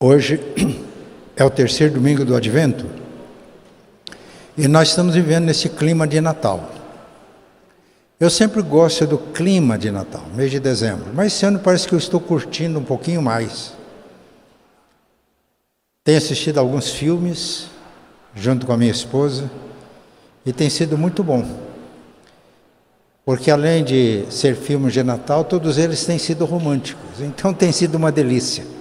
Hoje é o terceiro domingo do Advento e nós estamos vivendo nesse clima de Natal. Eu sempre gosto do clima de Natal, mês de dezembro, mas esse ano parece que eu estou curtindo um pouquinho mais. Tenho assistido alguns filmes junto com a minha esposa e tem sido muito bom, porque além de ser filmes de Natal, todos eles têm sido românticos, então tem sido uma delícia.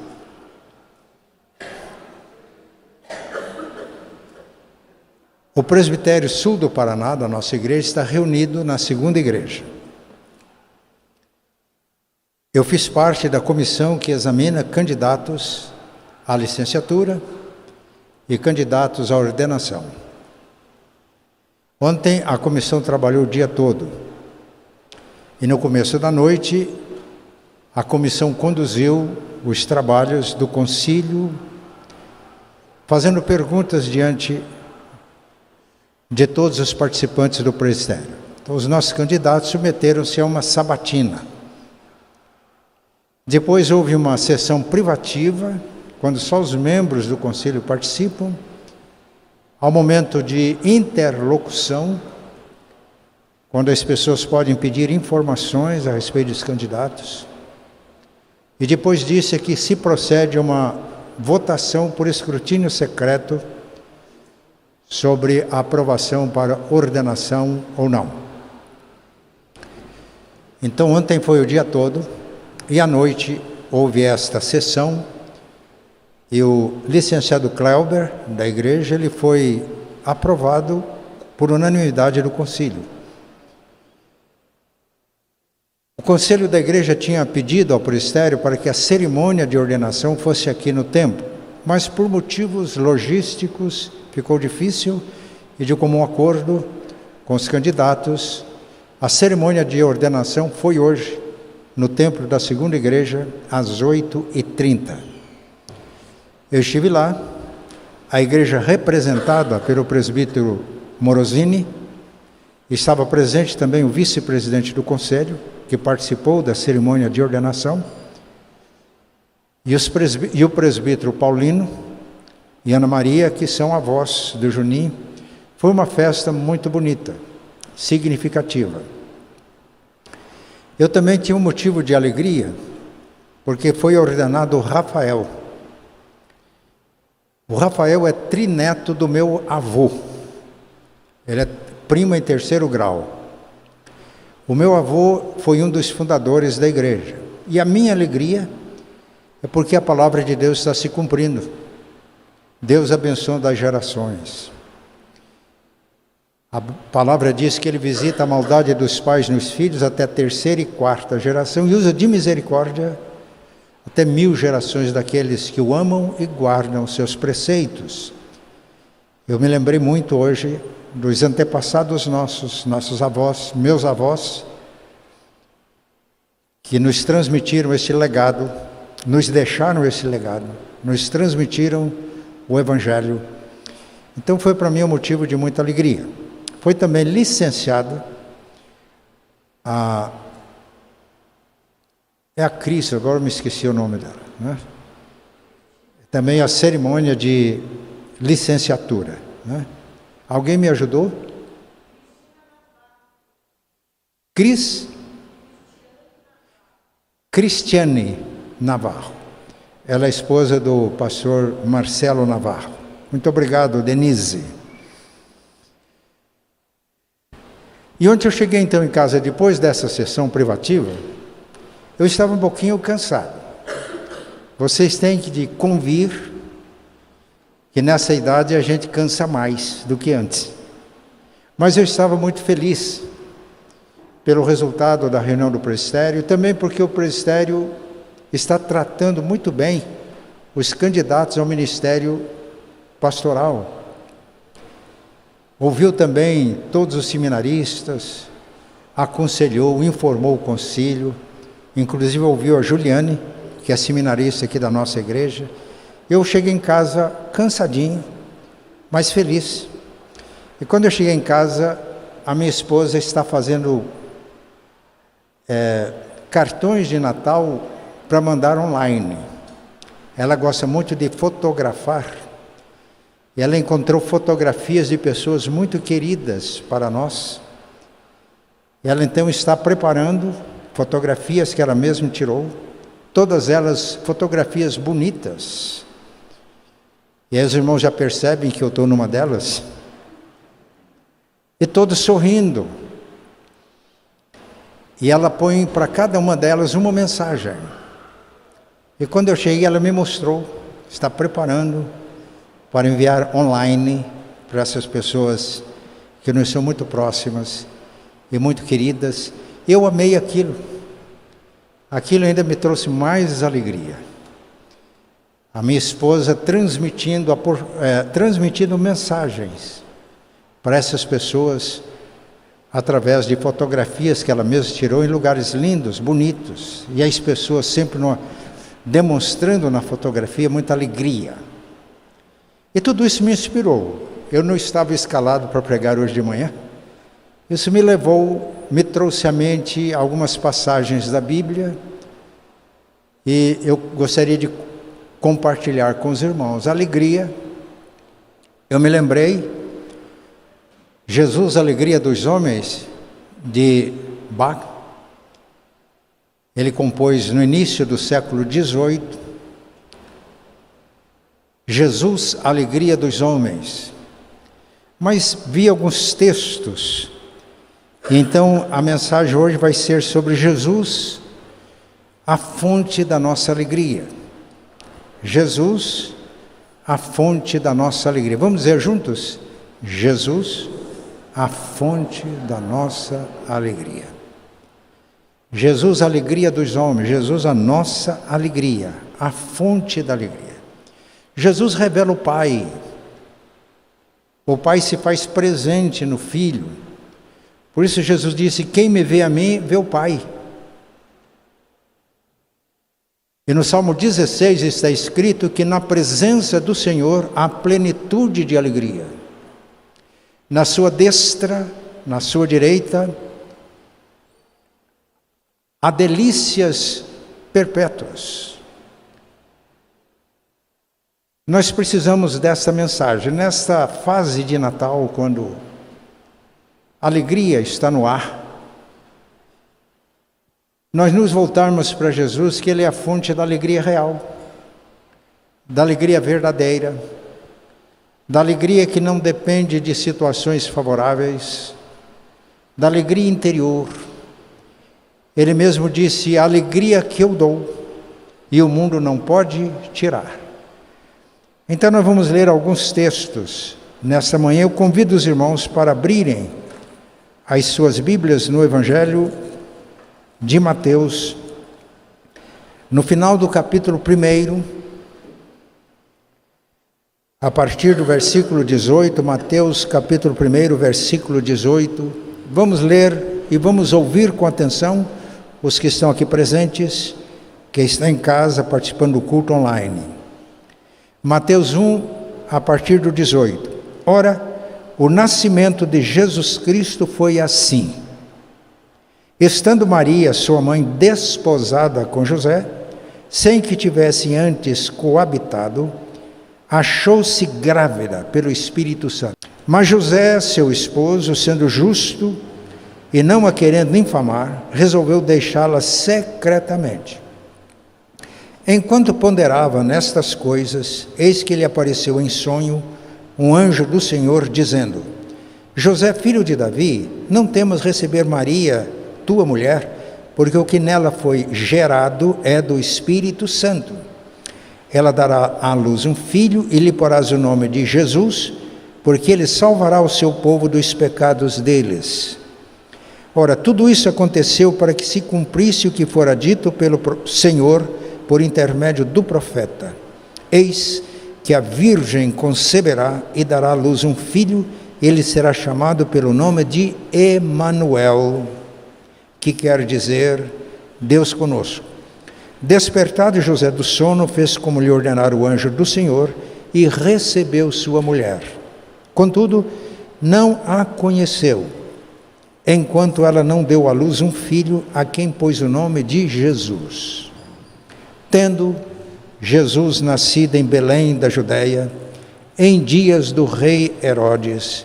O Presbitério Sul do Paraná, da nossa igreja, está reunido na segunda igreja. Eu fiz parte da comissão que examina candidatos à licenciatura e candidatos à ordenação. Ontem a comissão trabalhou o dia todo e no começo da noite a comissão conduziu os trabalhos do concílio, fazendo perguntas diante de todos os participantes do presbitério. Então, os nossos candidatos submeteram-se a uma sabatina. Depois houve uma sessão privativa, quando só os membros do concílio participam, ao momento de interlocução, quando as pessoas podem pedir informações a respeito dos candidatos. E depois disso é que se procede a uma votação por escrutínio secreto sobre a aprovação para ordenação ou não. Então ontem foi o dia todo e à noite houve esta sessão e o licenciado Cleuber da igreja, ele foi aprovado por unanimidade do concílio. O conselho da igreja tinha pedido ao presbitério para que a cerimônia de ordenação fosse aqui no templo, mas por motivos logísticos ficou difícil e de comum acordo com os candidatos, a cerimônia de ordenação foi hoje, no templo da segunda igreja, às 8h30. Eu estive lá, a igreja representada pelo presbítero Morosini, estava presente também o vice-presidente do conselho, que participou da cerimônia de ordenação, e o presbítero Paulino e Ana Maria, que são avós do Juninho. Foi uma festa muito bonita, significativa. Eu também tinha um motivo de alegria, porque foi ordenado o Rafael. O Rafael é trineto do meu avô. Ele é primo em terceiro grau. O meu avô foi um dos fundadores da igreja. E a minha alegria é porque a palavra de Deus está se cumprindo. Deus abençoa das gerações. A palavra diz que Ele visita a maldade dos pais nos filhos até a terceira e quarta geração e usa de misericórdia até 1000 gerações daqueles que o amam e guardam seus preceitos. Eu me lembrei muito hoje dos antepassados nossos avós, meus avós, que nos transmitiram esse legado, nos deixaram esse legado, nos transmitiram o Evangelho. Então foi para mim um motivo de muita alegria. Foi também licenciada é a Cris, agora me esqueci o nome dela, né? Também a cerimônia de licenciatura, né? Alguém me ajudou? Cristiane Navarro. Ela é esposa do pastor Marcelo Navarro. Muito obrigado, Denise. E ontem eu cheguei então em casa, depois dessa sessão privativa, eu estava um pouquinho cansado. Vocês têm que convir que nessa idade a gente cansa mais do que antes. Mas eu estava muito feliz pelo resultado da reunião do presbitério, também porque o presbitério está tratando muito bem os candidatos ao ministério pastoral. Ouviu também todos os seminaristas, aconselhou, informou o concílio, inclusive ouviu a Juliane, que é seminarista aqui da nossa igreja. Eu cheguei em casa cansadinho, mas feliz. E quando eu cheguei em casa, a minha esposa está fazendo cartões de Natal para mandar online. ela gosta muito de fotografar. Ela encontrou fotografias de pessoas muito queridas para nós. Ela então está preparando fotografias que ela mesma tirou, todas elas fotografias bonitas. E aí os irmãos já percebem que eu estou numa delas. E todos sorrindo. E ela põe para cada uma delas uma mensagem. E quando eu cheguei, ela me mostrou, está preparando para enviar online para essas pessoas que nos são muito próximas e muito queridas. Eu amei aquilo. Aquilo ainda me trouxe mais alegria. A minha esposa transmitindo mensagens para essas pessoas através de fotografias que ela mesma tirou em lugares lindos, bonitos. E as pessoas sempre demonstrando na fotografia muita alegria. E tudo isso me inspirou. Eu não estava escalado para pregar hoje de manhã. Isso me trouxe à mente algumas passagens da Bíblia. E eu gostaria de compartilhar com os irmãos. Alegria. Eu me lembrei, Jesus, Alegria dos Homens, de Bach. Ele compôs no início do século XVIII. Jesus, Alegria dos Homens. Mas vi alguns textos. E então a mensagem hoje vai ser sobre Jesus, a fonte da nossa alegria. Jesus, a fonte da nossa alegria. Vamos dizer juntos? Jesus, a fonte da nossa alegria. Jesus, a alegria dos homens. Jesus, a nossa alegria, a fonte da alegria. Jesus revela o Pai. O Pai se faz presente no Filho. Por isso Jesus disse: quem me vê a mim, vê o Pai. E no Salmo 16 está escrito que na presença do Senhor há plenitude de alegria. Na sua destra, na sua direita, há delícias perpétuas. Nós precisamos dessa mensagem. Nesta fase de Natal, quando a alegria está no ar, nós nos voltarmos para Jesus, que Ele é a fonte da alegria real, da alegria verdadeira, da alegria que não depende de situações favoráveis, da alegria interior. Ele mesmo disse: a alegria que eu dou, e o mundo não pode tirar. Então nós vamos ler alguns textos. Nesta manhã eu convido os irmãos para abrirem as suas Bíblias no Evangelho de Mateus, no final do capítulo 1, a partir do versículo 18, Mateus capítulo 1, versículo 18. Vamos ler e vamos ouvir com atenção os que estão aqui presentes, que estão em casa participando do culto online. Mateus 1, a partir do 18. Ora, o nascimento de Jesus Cristo foi assim. Estando Maria, sua mãe, desposada com José, sem que tivessem antes coabitado, achou-se grávida pelo Espírito Santo. Mas José, seu esposo, sendo justo e não a querendo infamar, resolveu deixá-la secretamente. Enquanto ponderava nestas coisas, eis que lhe apareceu em sonho um anjo do Senhor, dizendo: José, filho de Davi, não temas receber Maria, tua mulher, porque o que nela foi gerado é do Espírito Santo. Ela dará à luz um filho e lhe porás o nome de Jesus, porque ele salvará o seu povo dos pecados deles. Ora, tudo isso aconteceu para que se cumprisse o que fora dito pelo Senhor por intermédio do profeta. Eis que a virgem conceberá e dará à luz um filho, ele será chamado pelo nome de Emanuel, que quer dizer Deus conosco. Despertado José do sono, fez como lhe ordenara o anjo do Senhor e recebeu sua mulher. Contudo, não a conheceu, enquanto ela não deu à luz um filho, a quem pôs o nome de Jesus. Tendo Jesus nascido em Belém da Judéia, em dias do rei Herodes,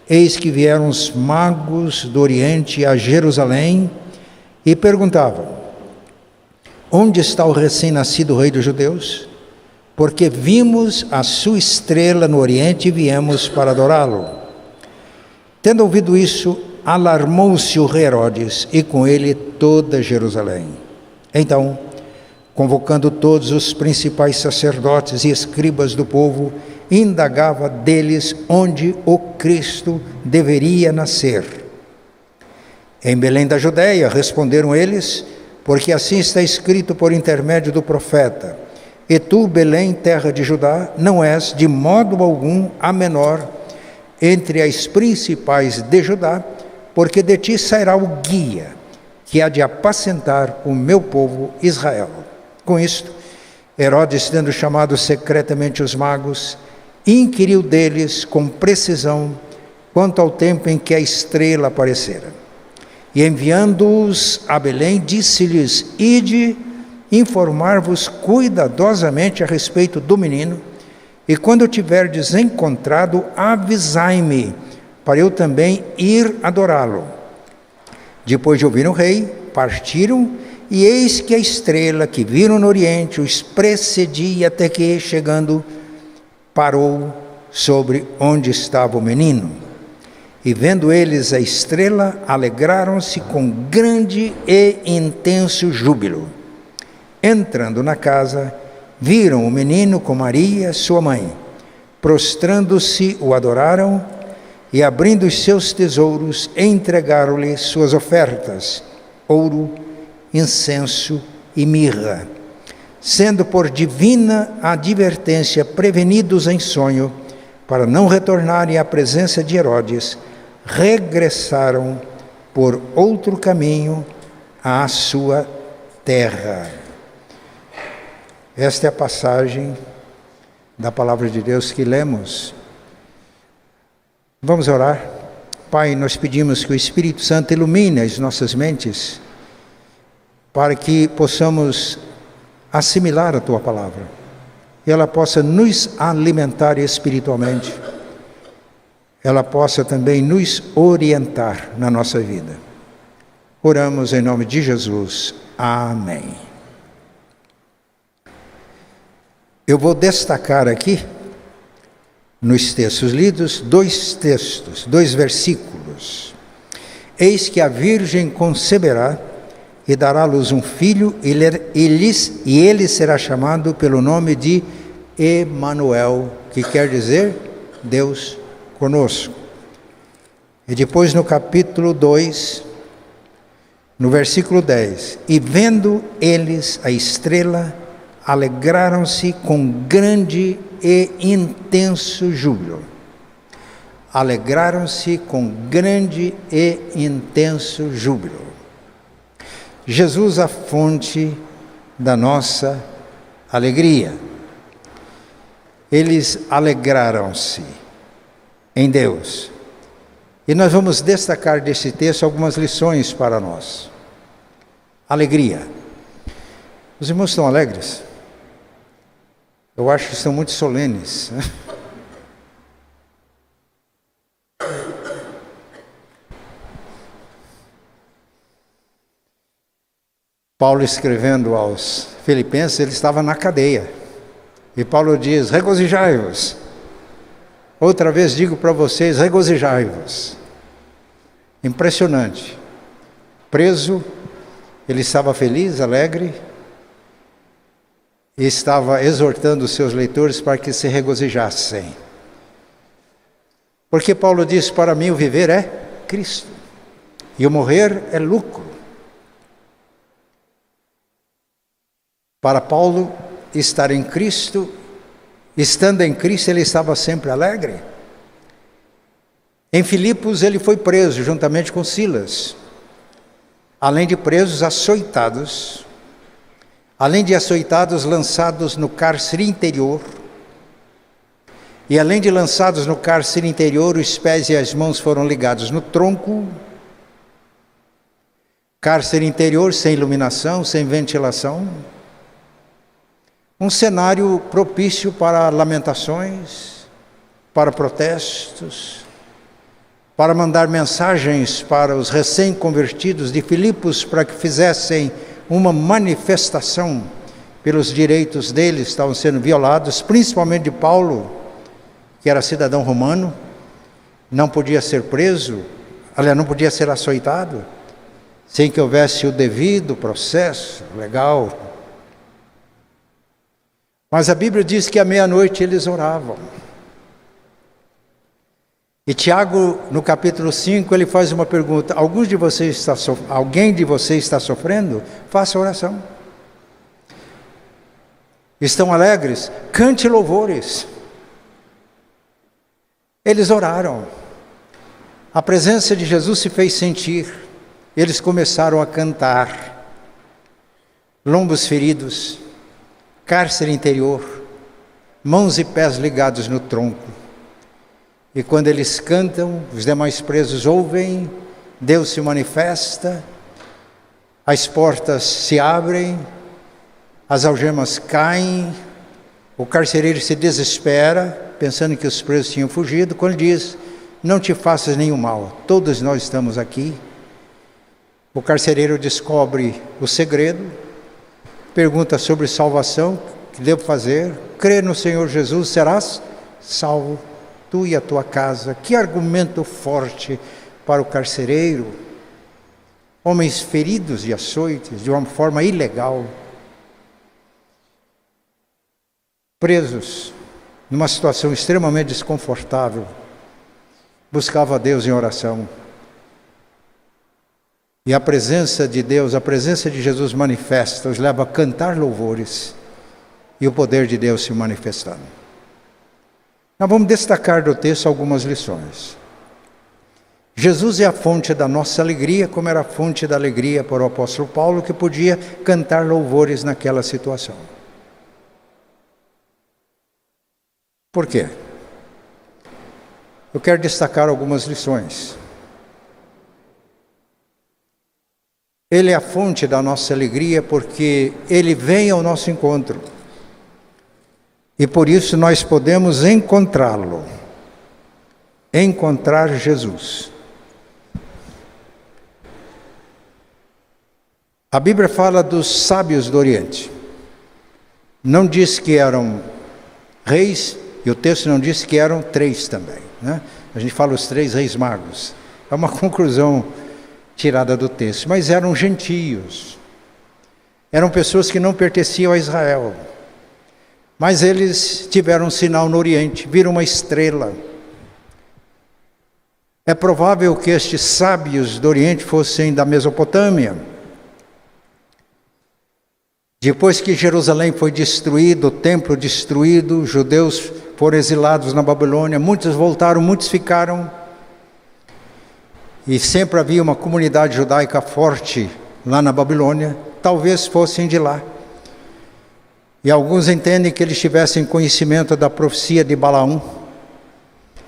eis que vieram os magos do Oriente a Jerusalém e perguntavam: onde está o recém-nascido rei dos judeus? Porque vimos a sua estrela no Oriente e viemos para adorá-lo. Tendo ouvido isso, alarmou-se o rei Herodes e com ele toda Jerusalém. Então, convocando todos os principais sacerdotes e escribas do povo, indagava deles onde o Cristo deveria nascer. Em Belém da Judéia, responderam eles, porque assim está escrito por intermédio do profeta: e tu, Belém, terra de Judá, não és de modo algum a menor entre as principais de Judá, porque de ti sairá o guia, que há de apacentar o meu povo Israel. Com isto, Herodes, tendo chamado secretamente os magos, inquiriu deles com precisão quanto ao tempo em que a estrela aparecera. E enviando-os a Belém, disse-lhes: ide informar-vos cuidadosamente a respeito do menino, e quando o tiverdes encontrado, avisai-me, para eu também ir adorá-lo. Depois de ouvir o rei, partiram, e eis que a estrela que viram no Oriente os precedia, até que, chegando, parou sobre onde estava o menino. E vendo eles a estrela, alegraram-se com grande e intenso júbilo. Entrando na casa, viram o menino com Maria, sua mãe. Prostrando-se, o adoraram, e abrindo os seus tesouros, entregaram-lhe suas ofertas: ouro, incenso e mirra. Sendo por divina advertência prevenidos em sonho, para não retornarem à presença de Herodes, regressaram por outro caminho à sua terra. Esta é a passagem da palavra de Deus que lemos. Vamos orar. Pai, nós pedimos que o Espírito Santo ilumine as nossas mentes, para que possamos assimilar a Tua palavra, e ela possa nos alimentar espiritualmente, ela possa também nos orientar na nossa vida. Oramos em nome de Jesus. Amém. Eu vou destacar aqui, nos textos lidos, dois versículos. Eis que a Virgem conceberá e dará à luz um filho, e ele será chamado pelo nome de Emanuel, que quer dizer Deus conosco. E depois no capítulo 2, no versículo 10, e vendo eles a estrela, alegraram-se com grande e intenso júbilo. Alegraram-se com grande e intenso júbilo. Jesus, a fonte da nossa alegria. Eles alegraram-se em Deus. E nós vamos destacar desse texto algumas lições para nós. Alegria. Os irmãos estão alegres? Eu acho que estão muito solenes, né? Paulo, escrevendo aos Filipenses, ele estava na cadeia. E Paulo diz: regozijai-vos. Outra vez digo para vocês, regozijai-vos. Impressionante. Preso, ele estava feliz, alegre, e estava exortando os seus leitores para que se regozijassem. Porque Paulo diz: para mim o viver é Cristo, e o morrer é lucro. Para Paulo, estar em Cristo, estando em Cristo, ele estava sempre alegre. Em Filipos, ele foi preso juntamente com Silas. Além de presos, açoitados. Além de açoitados, lançados no cárcere interior. E além de lançados no cárcere interior, os pés e as mãos foram ligados no tronco. Cárcere interior sem iluminação, sem ventilação. um cenário propício para lamentações, para protestos, para mandar mensagens para os recém-convertidos de Filipos para que fizessem uma manifestação pelos direitos deles, estavam sendo violados, principalmente de Paulo, que era cidadão romano, não podia ser preso, aliás, não podia ser açoitado, sem que houvesse o devido processo legal. Mas a Bíblia diz que à meia-noite eles oravam. E Tiago, no capítulo 5, ele faz uma pergunta: alguém de vocês está sofrendo? Faça oração. Estão alegres? Cante louvores. Eles oraram. A presença de Jesus se fez sentir. Eles começaram a cantar. Lombos feridos, cárcere interior, mãos e pés ligados no tronco. E quando eles cantam, os demais presos ouvem, Deus se manifesta, as portas se abrem, as algemas caem, o carcereiro se desespera, pensando que os presos tinham fugido, quando diz: não te faças nenhum mal, todos nós estamos aqui. O carcereiro descobre o segredo, pergunta sobre salvação, o que devo fazer? Crê no Senhor Jesus, serás salvo, tu e a tua casa. Que argumento forte para o carcereiro. Homens feridos de açoites, de uma forma ilegal, presos, numa situação extremamente desconfortável, buscava a Deus em oração. E a presença de Deus, a presença de Jesus manifesta, os leva a cantar louvores e o poder de Deus se manifestando. Nós vamos destacar do texto algumas lições. Jesus é a fonte da nossa alegria, como era a fonte da alegria para o apóstolo Paulo, que podia cantar louvores naquela situação. Por quê? Eu quero destacar algumas lições. Ele é a fonte da nossa alegria porque Ele vem ao nosso encontro. E por isso nós podemos encontrá-lo. Encontrar Jesus. A Bíblia fala dos sábios do Oriente. Não diz que eram reis, e o texto não diz que eram 3 também, né? A gente fala os 3 reis magos. É uma conclusão tirada do texto. Mas eram gentios. Eram pessoas que não pertenciam a Israel. Mas eles tiveram um sinal no Oriente, viram uma estrela. É provável que estes sábios do Oriente fossem da Mesopotâmia. Depois que Jerusalém foi destruído, o templo destruído, os judeus foram exilados na Babilônia, muitos voltaram, muitos ficaram. E sempre havia uma comunidade judaica forte lá na Babilônia, talvez fossem de lá. E alguns entendem que eles tivessem conhecimento da profecia de Balaão,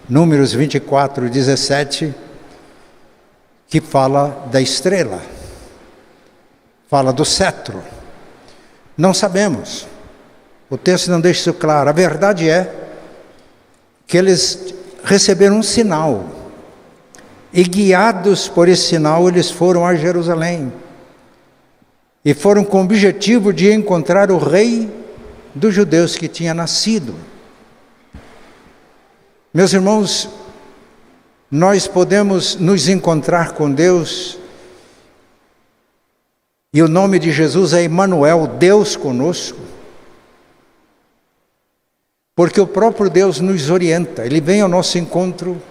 Números 24, 17, que fala da estrela, fala do cetro. Não sabemos, o texto não deixa isso claro. A verdade é que eles receberam um sinal, e guiados por esse sinal, eles foram a Jerusalém, e foram com o objetivo de encontrar o rei dos judeus que tinha nascido. Meus irmãos, nós podemos nos encontrar com Deus, e o nome de Jesus é Emanuel, Deus conosco, porque o próprio Deus nos orienta, Ele vem ao nosso encontro,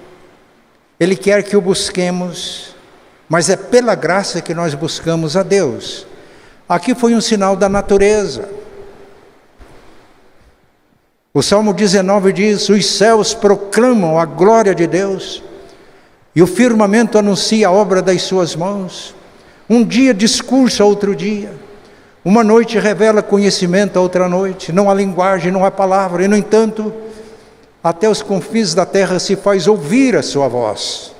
Ele quer que o busquemos, mas é pela graça que nós buscamos a Deus. Aqui foi um sinal da natureza. O Salmo 19 diz: os céus proclamam a glória de Deus, e o firmamento anuncia a obra das suas mãos. Um dia discursa outro dia, uma noite revela conhecimento a outra noite, não há linguagem, não há palavra, e no entanto, até os confins da terra se faz ouvir a sua voz.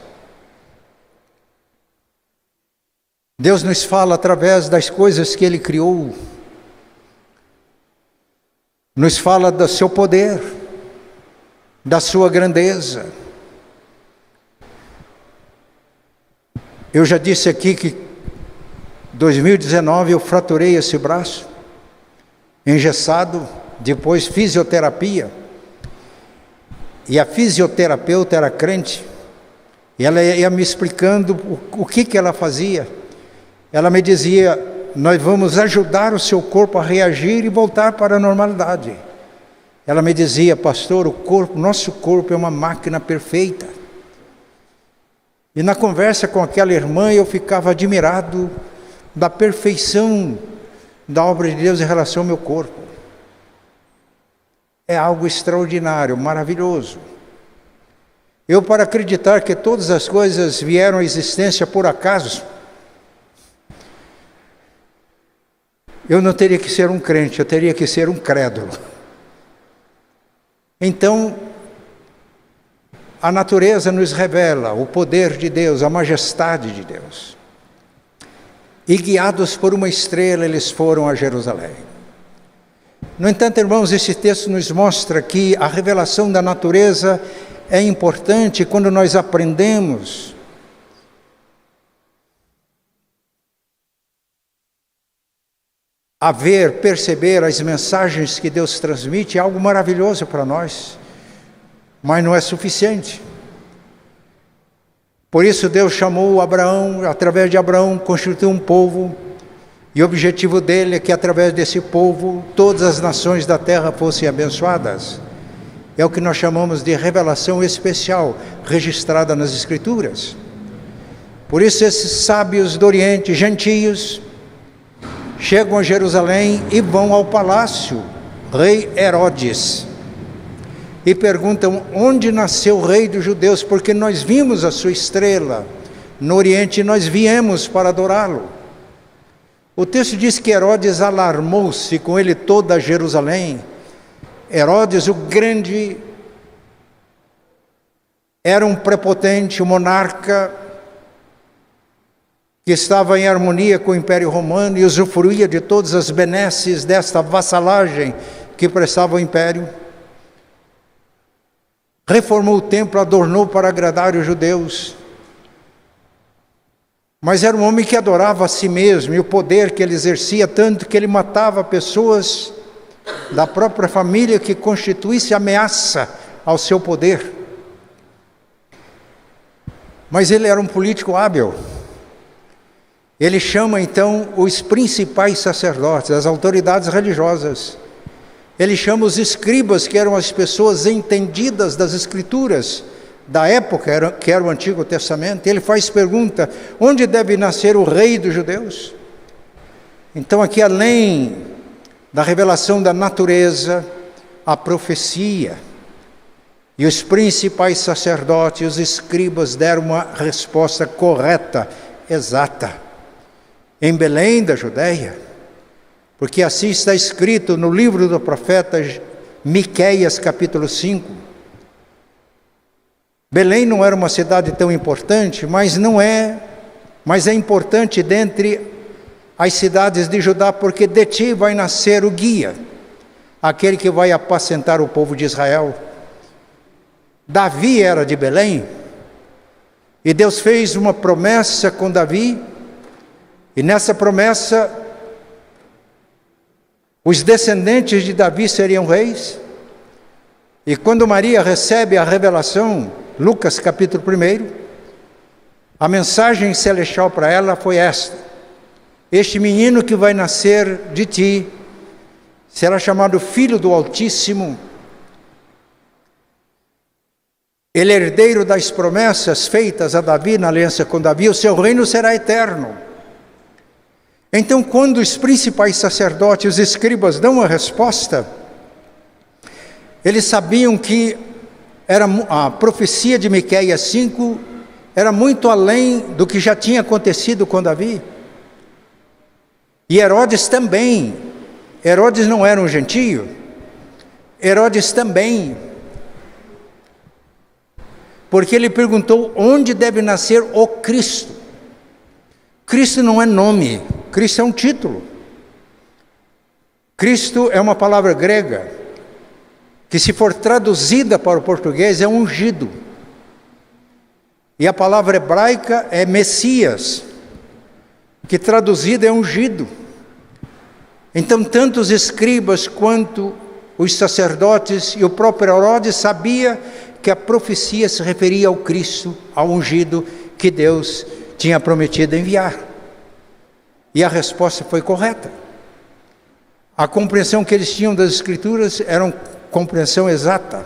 Deus nos fala através das coisas que Ele criou. nos fala do seu poder, da sua grandeza. Eu já disse aqui que em 2019 eu fraturei esse braço, engessado, depois fisioterapia. E a fisioterapeuta era crente, e ela ia me explicando o que ela fazia. Ela me dizia: nós vamos ajudar o seu corpo a reagir e voltar para a normalidade. Ela me dizia: pastor, nosso corpo é uma máquina perfeita. E na conversa com aquela irmã eu ficava admirado da perfeição da obra de Deus em relação ao meu corpo. É algo extraordinário, maravilhoso. Eu, para acreditar que todas as coisas vieram à existência por acaso, eu não teria que ser um crente, eu teria que ser um crédulo. Então, a natureza nos revela o poder de Deus, a majestade de Deus. E guiados por uma estrela, eles foram a Jerusalém. No entanto, irmãos, esse texto nos mostra que a revelação da natureza é importante quando nós aprendemos a ver, perceber as mensagens que Deus transmite. É algo maravilhoso para nós, mas não é suficiente. Por isso Deus chamou Abraão, através de Abraão constituiu um povo, e o objetivo dele é que através desse povo todas as nações da terra fossem abençoadas. É o que nós chamamos de revelação especial, registrada nas Escrituras. Por isso esses sábios do Oriente, gentios, chegam a Jerusalém e vão ao palácio, rei Herodes, e perguntam: onde nasceu o rei dos judeus? Porque nós vimos a sua estrela no Oriente e nós viemos para adorá-lo. O texto diz que Herodes alarmou-se, com ele toda Jerusalém. Herodes o Grande era um prepotente, um monarca que estava em harmonia com o Império Romano e usufruía de todas as benesses desta vassalagem que prestava o Império. Reformou o templo, adornou para agradar os judeus. Mas era um homem que adorava a si mesmo e o poder que ele exercia, tanto que ele matava pessoas da própria família que constituísse ameaça ao seu poder. Mas ele era um político hábil. Ele chama então os principais sacerdotes, as autoridades religiosas. Ele chama os escribas, que eram as pessoas entendidas das Escrituras da época, que era o Antigo Testamento. Ele faz pergunta: onde deve nascer o rei dos judeus? Então aqui, além da revelação da natureza, a profecia, e os principais sacerdotes, os escribas, deram uma resposta correta, exata, em Belém da Judeia, porque assim está escrito no livro do profeta Miqueias, capítulo 5. Belém não era uma cidade tão importante, mas é importante dentre as cidades de Judá, porque de ti vai nascer o guia, aquele que vai apacentar o povo de Israel. Davi era de Belém, e Deus fez uma promessa com Davi, e nessa promessa os descendentes de Davi seriam reis. E quando Maria recebe a revelação, Lucas capítulo 1, a mensagem celestial para ela foi esta: este menino que vai nascer de ti será chamado Filho do Altíssimo. Ele é herdeiro das promessas feitas a Davi na aliança com Davi, o seu reino será eterno. Então, quando os principais sacerdotes, os escribas, dão a resposta, eles sabiam que a profecia de Miqueias 5 era muito além do que já tinha acontecido com Davi. E Herodes também. Herodes não era um gentio. Herodes também. Porque ele perguntou: onde deve nascer o Cristo? Cristo não é nome, Cristo é um título. Cristo é uma palavra grega que se for traduzida para o português é ungido. E a palavra hebraica é Messias, que traduzida é ungido. Então, tanto os escribas quanto os sacerdotes e o próprio Herodes sabia que a profecia se referia ao Cristo, ao ungido que Deus tinha prometido enviar. E a resposta foi correta. A compreensão que eles tinham das Escrituras era uma compreensão exata.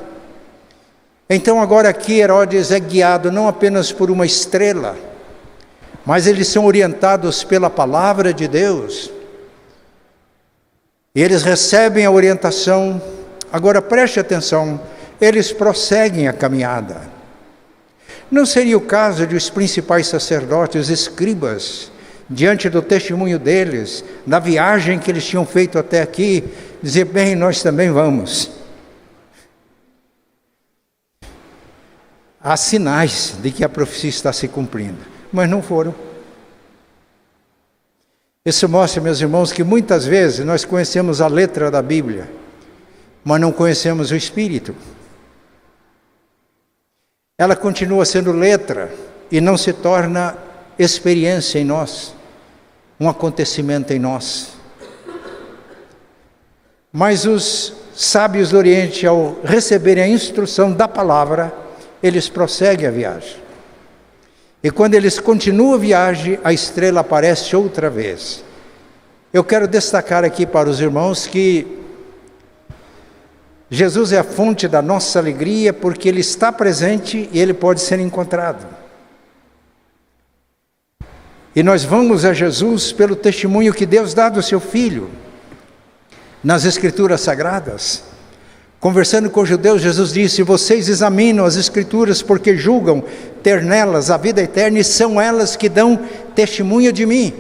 Então agora aqui Herodes é guiado não apenas por uma estrela, mas eles são orientados pela palavra de Deus. E eles recebem a orientação. Agora preste atenção, eles prosseguem a caminhada. Não seria o caso de os principais sacerdotes, os escribas, diante do testemunho deles, da viagem que eles tinham feito até aqui, dizer, bem, nós também vamos. Há sinais de que a profecia está se cumprindo, mas não foram. Isso mostra, meus irmãos, que muitas vezes nós conhecemos a letra da Bíblia, mas não conhecemos o Espírito. Ela continua sendo letra e não se torna experiência em nós, um acontecimento em nós. Mas os sábios do Oriente, ao receberem a instrução da palavra, eles prosseguem a viagem. E quando eles continuam a viagem, a estrela aparece outra vez. Eu quero destacar aqui para os irmãos que Jesus é a fonte da nossa alegria, porque Ele está presente e Ele pode ser encontrado. E nós vamos a Jesus pelo testemunho que Deus dá do seu Filho, nas Escrituras Sagradas. Conversando com os judeus, Jesus disse, vocês examinam as Escrituras porque julgam ter nelas a vida eterna e são elas que dão testemunho de mim.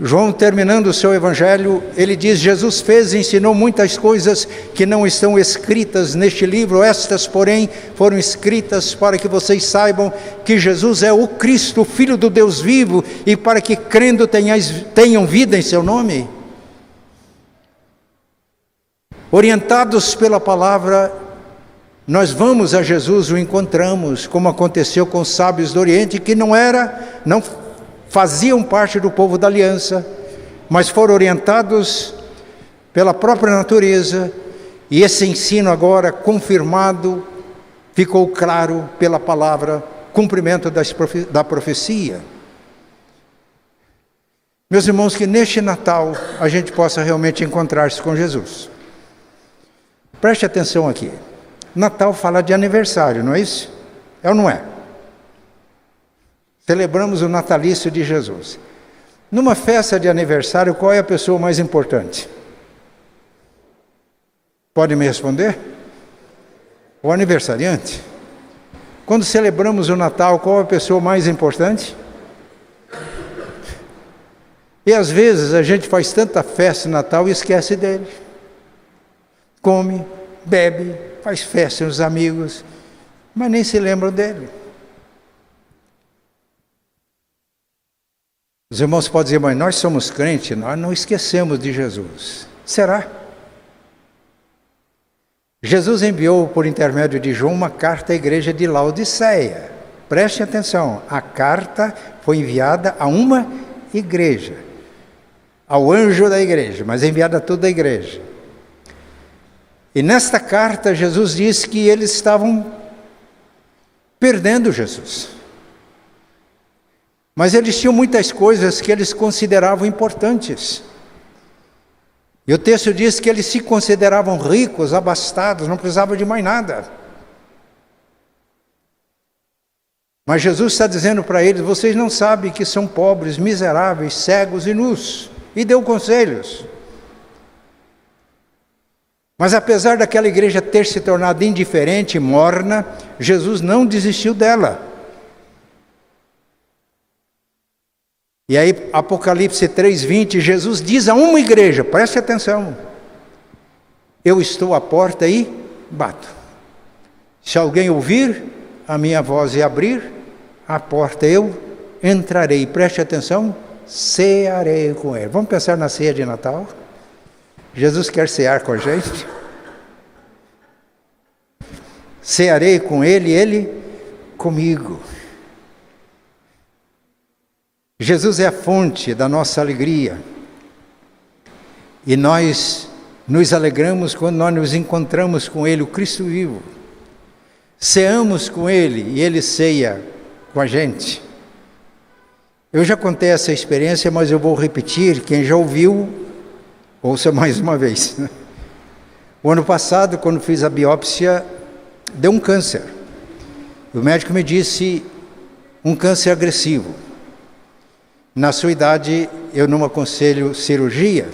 João, terminando o seu evangelho, ele diz, Jesus fez e ensinou muitas coisas que não estão escritas neste livro, estas, porém, foram escritas para que vocês saibam que Jesus é o Cristo, o Filho do Deus vivo, e para que crendo tenham vida em seu nome. Orientados pela palavra, nós vamos a Jesus, o encontramos, como aconteceu com os sábios do Oriente, que não faziam parte do povo da aliança, mas foram orientados pela própria natureza, e esse ensino agora confirmado, ficou claro pela palavra, cumprimento da profecia. Meus irmãos, que neste Natal a gente possa realmente encontrar-se com Jesus. Preste atenção aqui, Natal fala de aniversário, não é isso? É ou não é? Celebramos o natalício de Jesus. Numa festa de aniversário, qual é a pessoa mais importante? Pode me responder? O aniversariante. Quando celebramos o Natal, qual é a pessoa mais importante? E às vezes a gente faz tanta festa de Natal e esquece dele. Come, bebe, faz festa com os amigos, mas nem se lembram dele. Os irmãos podem dizer, mas nós somos crentes, nós não esquecemos de Jesus. Será? Jesus enviou por intermédio de João uma carta à igreja de Laodiceia. Preste atenção, a carta foi enviada a uma igreja, ao anjo da igreja, mas enviada a toda a igreja. E nesta carta Jesus disse que eles estavam perdendo Jesus. Mas eles tinham muitas coisas que eles consideravam importantes. E o texto diz que eles se consideravam ricos, abastados, não precisavam de mais nada. Mas Jesus está dizendo para eles, vocês não sabem que são pobres, miseráveis, cegos e nus. E deu conselhos. Mas apesar daquela igreja ter se tornado indiferente, morna, Jesus não desistiu dela. E aí, Apocalipse 3:20, Jesus diz a uma igreja, preste atenção, eu estou à porta e bato. Se alguém ouvir a minha voz e abrir a porta, eu entrarei, preste atenção, cearei com ele. Vamos pensar na ceia de Natal? Jesus quer cear com a gente. Cearei com ele e ele comigo. Jesus é a fonte da nossa alegria. E nós nos alegramos quando nós nos encontramos com ele, o Cristo vivo. Ceamos com ele e ele ceia com a gente. Eu já contei essa experiência, mas eu vou repetir. Quem já ouviu, ouça mais uma vez. O ano passado, quando fiz a biópsia, deu um câncer. O médico me disse, um câncer agressivo. Na sua idade, eu não aconselho cirurgia.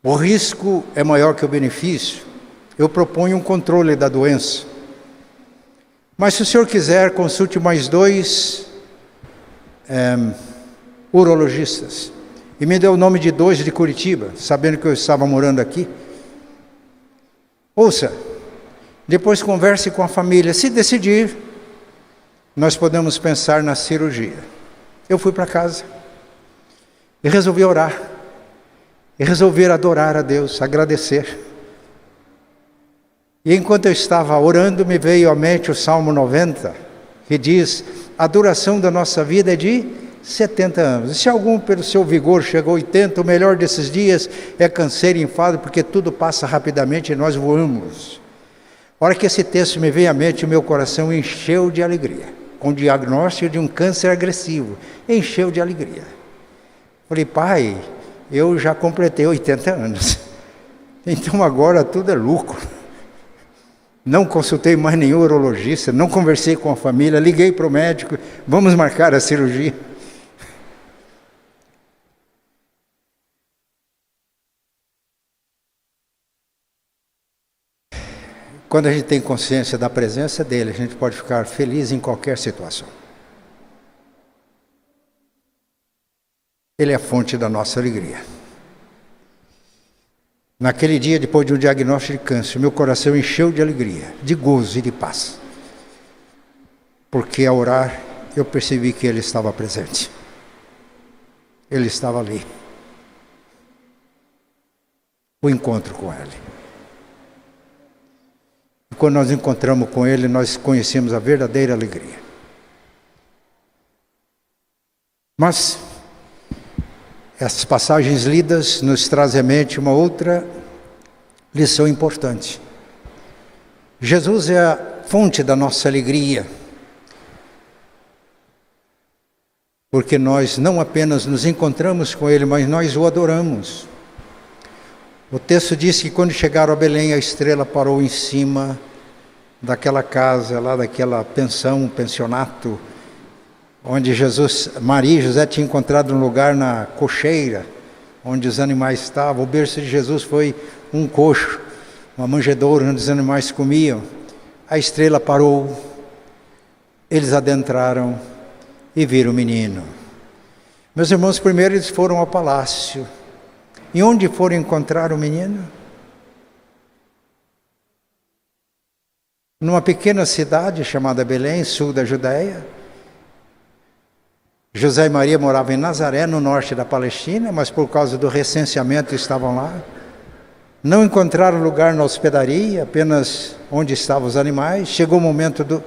O risco é maior que o benefício. Eu proponho um controle da doença. Mas se o senhor quiser, consulte mais 2 urologistas. E me deu o nome de 2 de Curitiba, sabendo que eu estava morando aqui. Ouça, depois converse com a família. Se decidir, nós podemos pensar na cirurgia. Eu fui para casa e resolvi orar. E resolvi adorar a Deus, agradecer. E enquanto eu estava orando, me veio à mente o Salmo 90, que diz, a duração da nossa vida é de 70 anos. E se algum pelo seu vigor chegou a 80, o melhor desses dias é canseiro e enfado, porque tudo passa rapidamente e nós voamos. A hora que esse texto me veio à mente, o meu coração encheu de alegria, com o diagnóstico de um câncer agressivo, encheu de alegria. Falei, pai, eu já completei 80 anos, então agora tudo é lucro. Não consultei mais nenhum urologista, não conversei com a família, liguei para o médico, vamos marcar a cirurgia. Quando a gente tem consciência da presença dele, a gente pode ficar feliz em qualquer situação. Ele é a fonte da nossa alegria. Naquele dia, depois de um diagnóstico de câncer, meu coração encheu de alegria, de gozo e de paz. Porque ao orar, eu percebi que ele estava presente. Ele estava ali. O encontro com ele. E quando nós encontramos com ele, nós conhecemos a verdadeira alegria. Mas essas passagens lidas nos trazem à mente uma outra lição importante. Jesus é a fonte da nossa alegria, porque nós não apenas nos encontramos com ele, mas nós o adoramos. O texto diz que quando chegaram a Belém, a estrela parou em cima daquela casa, lá daquela pensão, pensionato, onde Maria e José tinham encontrado um lugar na cocheira, onde os animais estavam. O berço de Jesus foi um coxo, uma manjedoura onde os animais comiam. A estrela parou, eles adentraram e viram o menino. Meus irmãos, primeiro eles foram ao palácio. E onde foram encontrar o menino? Numa pequena cidade chamada Belém, sul da Judéia. José e Maria moravam em Nazaré, no norte da Palestina, mas por causa do recenseamento estavam lá. Não encontraram lugar na hospedaria, apenas onde estavam os animais. Chegou o momento do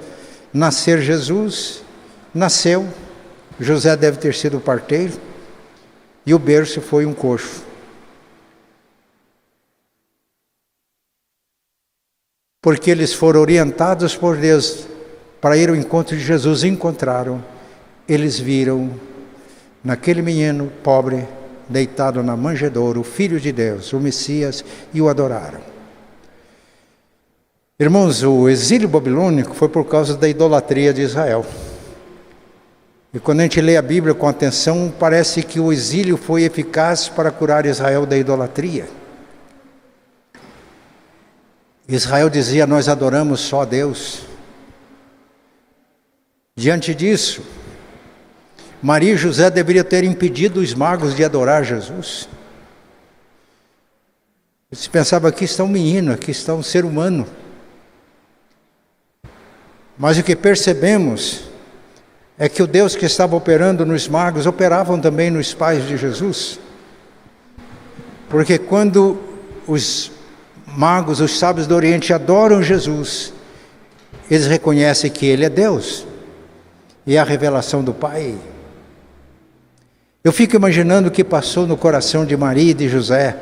nascer Jesus, nasceu. José deve ter sido o parteiro, e o berço foi um coxo. Porque eles foram orientados por Deus para ir ao encontro de Jesus, encontraram. Eles viram naquele menino pobre, deitado na manjedoura, o Filho de Deus, o Messias, e o adoraram. Irmãos, o exílio babilônico foi por causa da idolatria de Israel. E quando a gente lê a Bíblia com atenção, parece que o exílio foi eficaz para curar Israel da idolatria. Israel dizia, nós adoramos só a Deus. Diante disso, Maria e José deveriam ter impedido os magos de adorar Jesus. Eles pensavam, aqui está um menino, aqui está um ser humano. Mas o que percebemos é que o Deus que estava operando nos magos, operavam também nos pais de Jesus. Porque quando os magos, os sábios do Oriente adoram Jesus, eles reconhecem que Ele é Deus e é a revelação do Pai. Eu fico imaginando o que passou no coração de Maria e de José.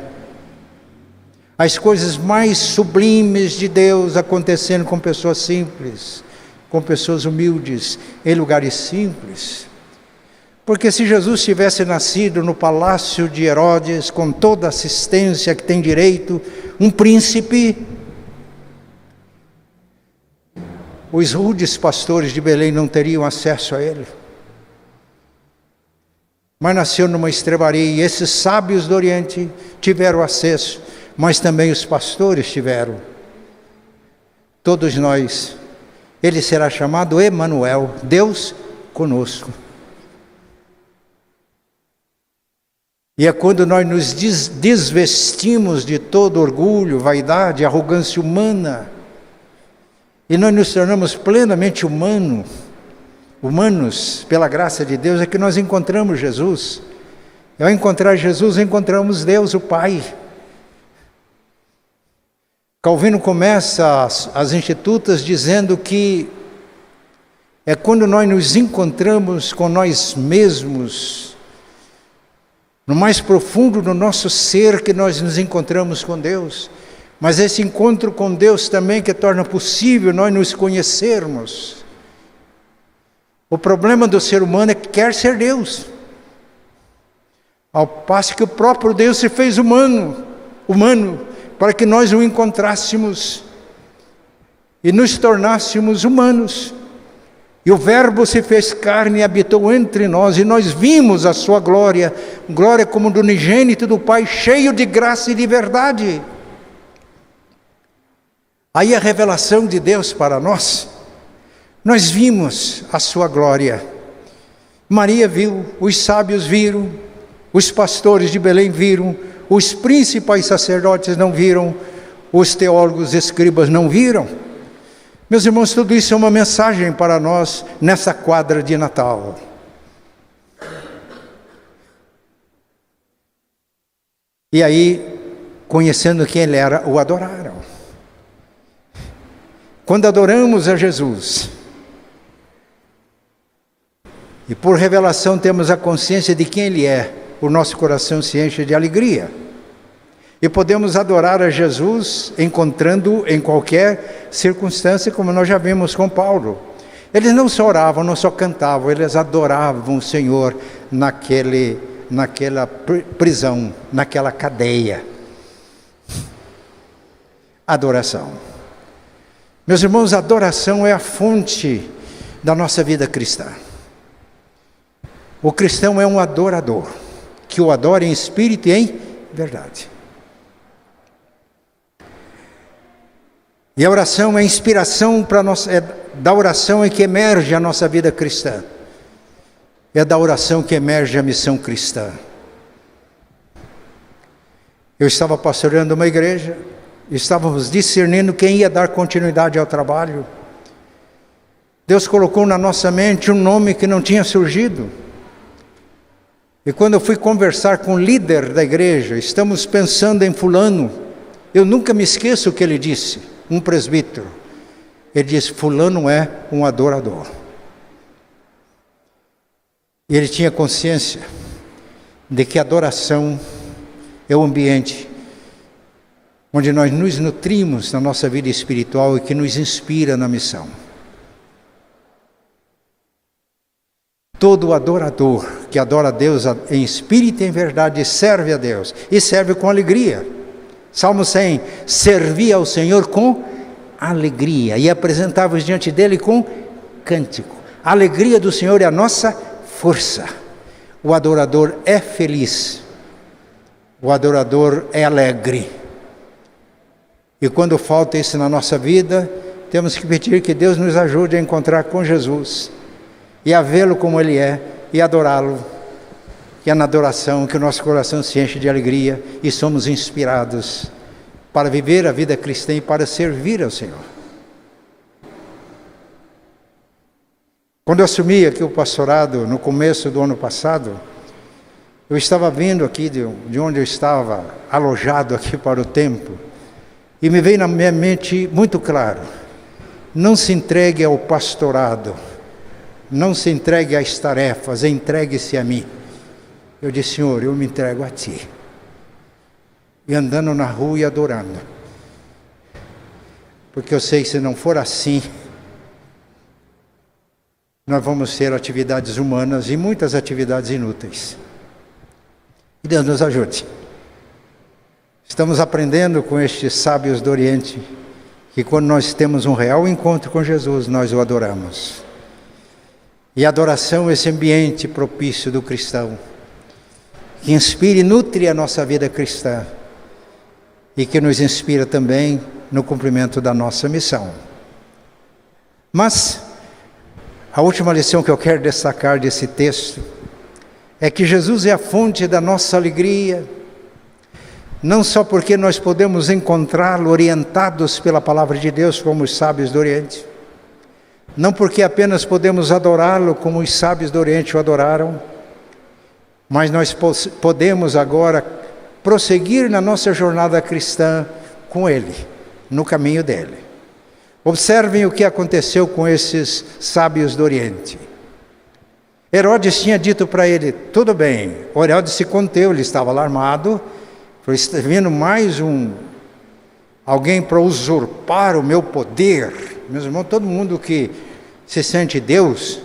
As coisas mais sublimes de Deus acontecendo com pessoas simples, com pessoas humildes, em lugares simples. Porque se Jesus tivesse nascido no palácio de Herodes, com toda a assistência que tem direito, um príncipe, os rudes pastores de Belém não teriam acesso a ele. Mas nasceu numa estrebaria, e esses sábios do Oriente tiveram acesso, mas também os pastores tiveram. Todos nós. Ele será chamado Emanuel, Deus conosco. E é quando nós nos desvestimos de todo orgulho, vaidade, arrogância humana, e nós nos tornamos plenamente humanos pela graça de Deus, é que nós encontramos Jesus. E ao encontrar Jesus, encontramos Deus, o Pai. Calvino começa as Institutas dizendo que é quando nós nos encontramos com nós mesmos, no mais profundo do nosso ser, que nós nos encontramos com Deus. Mas esse encontro com Deus também que torna possível nós nos conhecermos. O problema do ser humano é que quer ser Deus, ao passo que o próprio Deus se fez humano, para que nós o encontrássemos e nos tornássemos humanos. E o Verbo se fez carne e habitou entre nós, e nós vimos a sua glória, glória como do unigênito do Pai, cheio de graça e de verdade. Aí a revelação de Deus para nós vimos a sua glória. Maria viu, os sábios viram, os pastores de Belém viram, os principais sacerdotes não viram, os teólogos escribas não viram. Meus irmãos, tudo isso é uma mensagem para nós nessa quadra de Natal. E aí, conhecendo quem Ele era, o adoraram. Quando adoramos a Jesus, e por revelação temos a consciência de quem Ele é, o nosso coração se enche de alegria. E podemos adorar a Jesus encontrando em qualquer circunstância, como nós já vimos com Paulo. Eles não só oravam, não só cantavam, eles adoravam o Senhor naquela prisão, naquela cadeia. Adoração. Meus irmãos, a adoração é a fonte da nossa vida cristã. O cristão é um adorador, que o adora em espírito e em verdade. E a oração é a inspiração para nós, é da oração é que emerge a nossa vida cristã. É da oração que emerge a missão cristã. Eu estava pastoreando uma igreja, estávamos discernindo quem ia dar continuidade ao trabalho. Deus colocou na nossa mente um nome que não tinha surgido. E quando eu fui conversar com o líder da igreja, estamos pensando em fulano, eu nunca me esqueço o que ele disse, um presbítero. Ele disse, fulano é um adorador. E ele tinha consciência de que a adoração é o ambiente onde nós nos nutrimos na nossa vida espiritual e que nos inspira na missão. Todo adorador que adora a Deus em espírito e em verdade serve a Deus e serve com alegria. Salmo 100, servia ao Senhor com alegria e apresentava-os diante dele com cântico. A alegria do Senhor é a nossa força. O adorador é feliz, o adorador é alegre. E quando falta isso na nossa vida, temos que pedir que Deus nos ajude a encontrar com Jesus e a vê-lo como Ele é e adorá-lo. E é na adoração que o nosso coração se enche de alegria e somos inspirados para viver a vida cristã e para servir ao Senhor. Quando eu assumi aqui o pastorado no começo do ano passado, Eu estava vindo aqui de onde eu estava alojado aqui para o templo, e me veio na minha mente muito claro: não se entregue ao pastorado, não se entregue às tarefas, entregue-se a mim. Eu disse: Senhor, eu me entrego a Ti. E andando na rua e adorando, porque eu sei que se não for assim, nós vamos ter atividades humanas e muitas atividades inúteis. E Deus nos ajude. Estamos aprendendo com estes sábios do Oriente que quando nós temos um real encontro com Jesus, nós o adoramos. E a adoração é esse ambiente propício do cristão, que inspira e nutre a nossa vida cristã e que nos inspira também no cumprimento da nossa missão. Mas a última lição que eu quero destacar desse texto é que Jesus é a fonte da nossa alegria, não só porque nós podemos encontrá-lo orientados pela palavra de Deus como os sábios do Oriente, não porque apenas podemos adorá-lo como os sábios do Oriente o adoraram, mas nós podemos agora prosseguir na nossa jornada cristã com Ele, no caminho dele. Observem o que aconteceu com esses sábios do Oriente. Herodes tinha dito para ele: tudo bem. Herodes se conteu, ele estava alarmado, falou: está vindo mais alguém para usurpar o meu poder. Meus irmãos, todo mundo que se sente Deus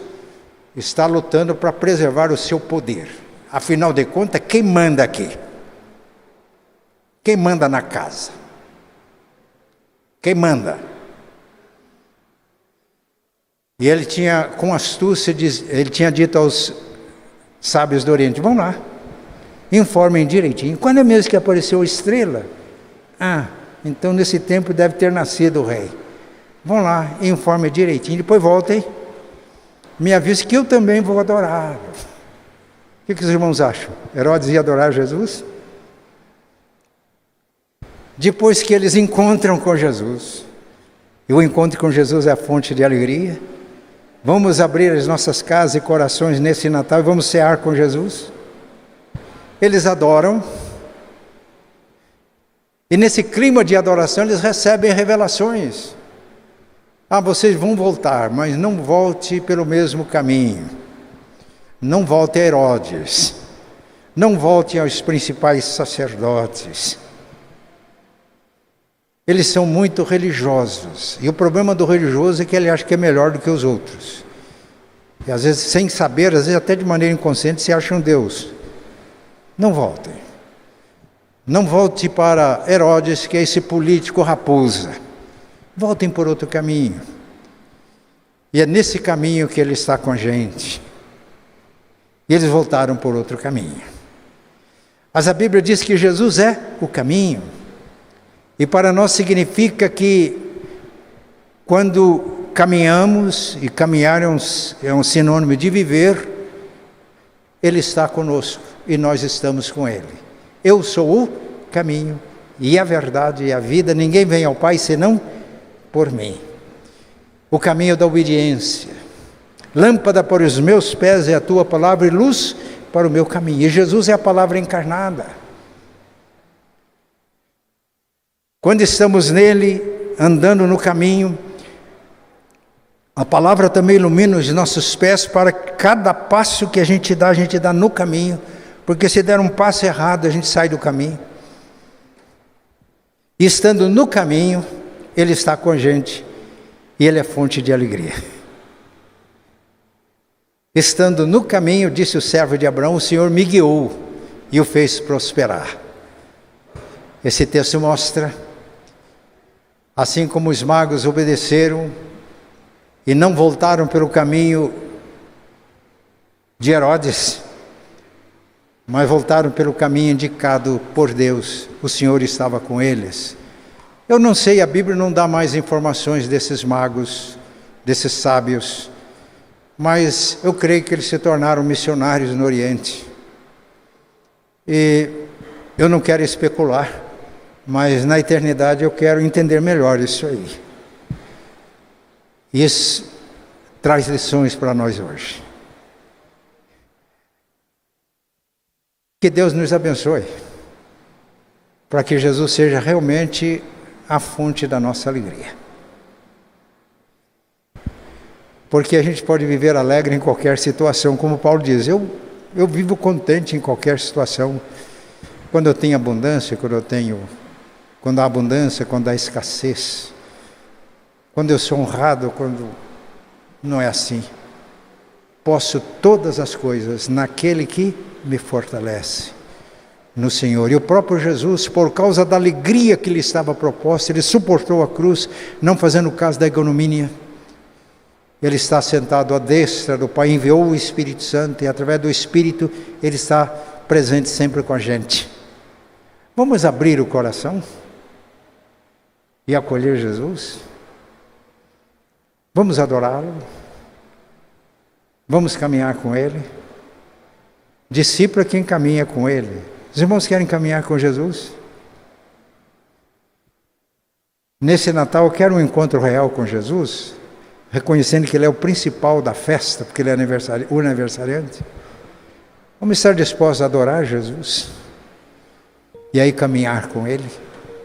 está lutando para preservar o seu poder. Afinal de contas, quem manda aqui? Quem manda na casa? Quem manda? E ele tinha, com astúcia, ele tinha dito aos sábios do Oriente: vão lá, informem direitinho. Quando é mesmo que apareceu a estrela? Então nesse tempo deve ter nascido o rei. Vão lá, informem direitinho, depois voltem, me avisem que eu também vou adorar. O que os irmãos acham? Herodes ia adorar Jesus? Depois que eles encontram com Jesus, e o encontro com Jesus é a fonte de alegria, vamos abrir as nossas casas e corações nesse Natal e vamos cear com Jesus. Eles adoram, e nesse clima de adoração eles recebem revelações. Vocês vão voltar, mas não volte pelo mesmo caminho. Não volte a Herodes. Não volte aos principais sacerdotes. Eles são muito religiosos. E o problema do religioso é que ele acha que é melhor do que os outros. E às vezes, sem saber, às vezes até de maneira inconsciente, se acham Deus. Não voltem. Não volte para Herodes, que é esse político raposa. Voltem por outro caminho. E é nesse caminho que Ele está com a gente. E eles voltaram por outro caminho. Mas a Bíblia diz que Jesus é o caminho. E para nós significa que quando caminhamos, e caminhar é um sinônimo de viver, Ele está conosco e nós estamos com Ele. Eu sou o caminho e a verdade e a vida. Ninguém vem ao Pai senão por mim. O caminho da obediência. Lâmpada para os meus pés é a tua palavra e luz para o meu caminho. E Jesus é a palavra encarnada. Quando estamos nele, andando no caminho, a palavra também ilumina os nossos pés para cada passo que a gente dá no caminho. Porque se der um passo errado, a gente sai do caminho. E estando no caminho, Ele está com a gente e Ele é fonte de alegria. Estando no caminho, disse o servo de Abraão, o Senhor me guiou e o fez prosperar. Esse texto mostra, assim como os magos obedeceram e não voltaram pelo caminho de Herodes, mas voltaram pelo caminho indicado por Deus, o Senhor estava com eles. Eu não sei, a Bíblia não dá mais informações desses magos, desses sábios, mas eu creio que eles se tornaram missionários no Oriente. E eu não quero especular, mas na eternidade eu quero entender melhor isso aí. Isso traz lições para nós hoje. Que Deus nos abençoe, para que Jesus seja realmente a fonte da nossa alegria. Porque a gente pode viver alegre em qualquer situação, como Paulo diz, eu vivo contente em qualquer situação, quando eu tenho abundância, quando há abundância, quando há escassez, quando eu sou honrado, quando não é assim. Posso todas as coisas naquele que me fortalece, no Senhor. E o próprio Jesus, por causa da alegria que lhe estava proposta, ele suportou a cruz, não fazendo caso da ignomínia. Ele está sentado à destra do Pai, enviou o Espírito Santo, e através do Espírito ele está presente sempre com a gente. Vamos abrir o coração e acolher Jesus? Vamos adorá-lo? Vamos caminhar com Ele? Discípulo é quem caminha com Ele. Os irmãos querem caminhar com Jesus? Nesse Natal eu quero um encontro real com Jesus, reconhecendo que Ele é o principal da festa, porque Ele é o aniversariante. Vamos estar dispostos a adorar Jesus e aí caminhar com Ele.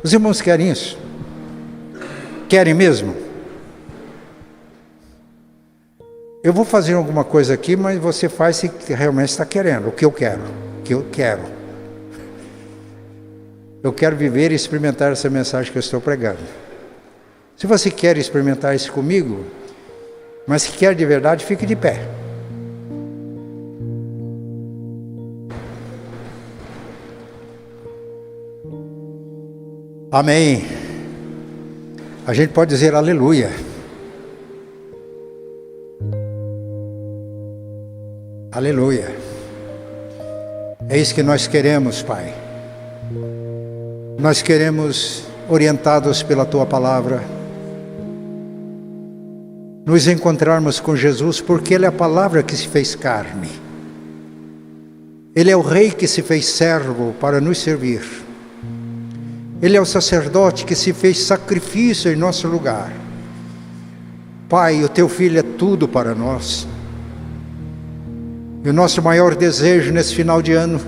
Os irmãos querem isso? Querem mesmo? Eu vou fazer alguma coisa aqui, mas você faz se realmente está querendo. O que eu quero? O que eu quero? Eu quero viver e experimentar essa mensagem que eu estou pregando. Se você quer experimentar isso comigo, mas se quer de verdade, fique de pé. Amém. A gente pode dizer aleluia. Aleluia. É isso que nós queremos, Pai. Nós queremos, orientados pela Tua Palavra, nos encontrarmos com Jesus, porque Ele é a Palavra que se fez carne. Ele é o Rei que se fez servo para nos servir. Ele é o sacerdote que se fez sacrifício em nosso lugar. Pai, o Teu Filho é tudo para nós. E o nosso maior desejo nesse final de ano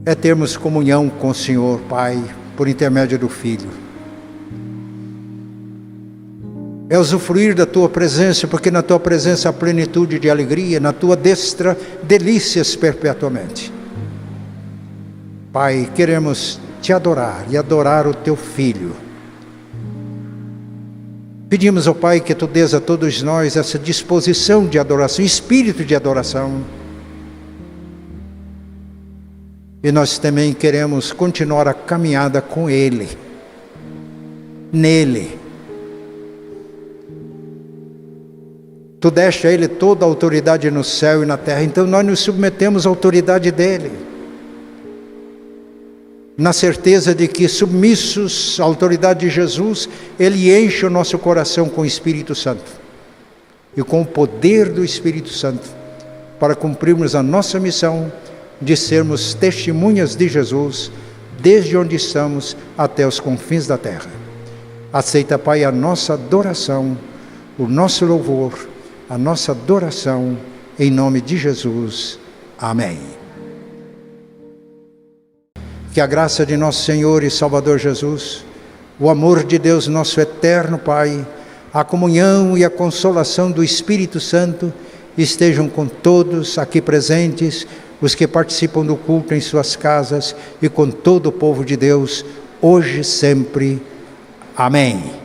é termos comunhão com o Senhor, Pai, por intermédio do Filho. É usufruir da Tua presença, porque na Tua presença há plenitude de alegria, na Tua destra, delícias perpetuamente. Pai, queremos Te adorar e adorar o Teu Filho. Pedimos ao Pai que Tu dês a todos nós essa disposição de adoração, espírito de adoração. E nós também queremos continuar a caminhada com Ele, nele. Tu deste a Ele toda a autoridade no céu e na terra, então nós nos submetemos à autoridade dEle, na certeza de que, submissos à autoridade de Jesus, Ele enche o nosso coração com o Espírito Santo e com o poder do Espírito Santo, para cumprirmos a nossa missão de sermos testemunhas de Jesus, desde onde estamos até os confins da terra. Aceita, Pai, a nossa adoração, o nosso louvor, a nossa adoração, em nome de Jesus. Amém. Que a graça de nosso Senhor e Salvador Jesus, o amor de Deus, nosso eterno Pai, a comunhão e a consolação do Espírito Santo estejam com todos aqui presentes, os que participam do culto em suas casas e com todo o povo de Deus, hoje e sempre. Amém.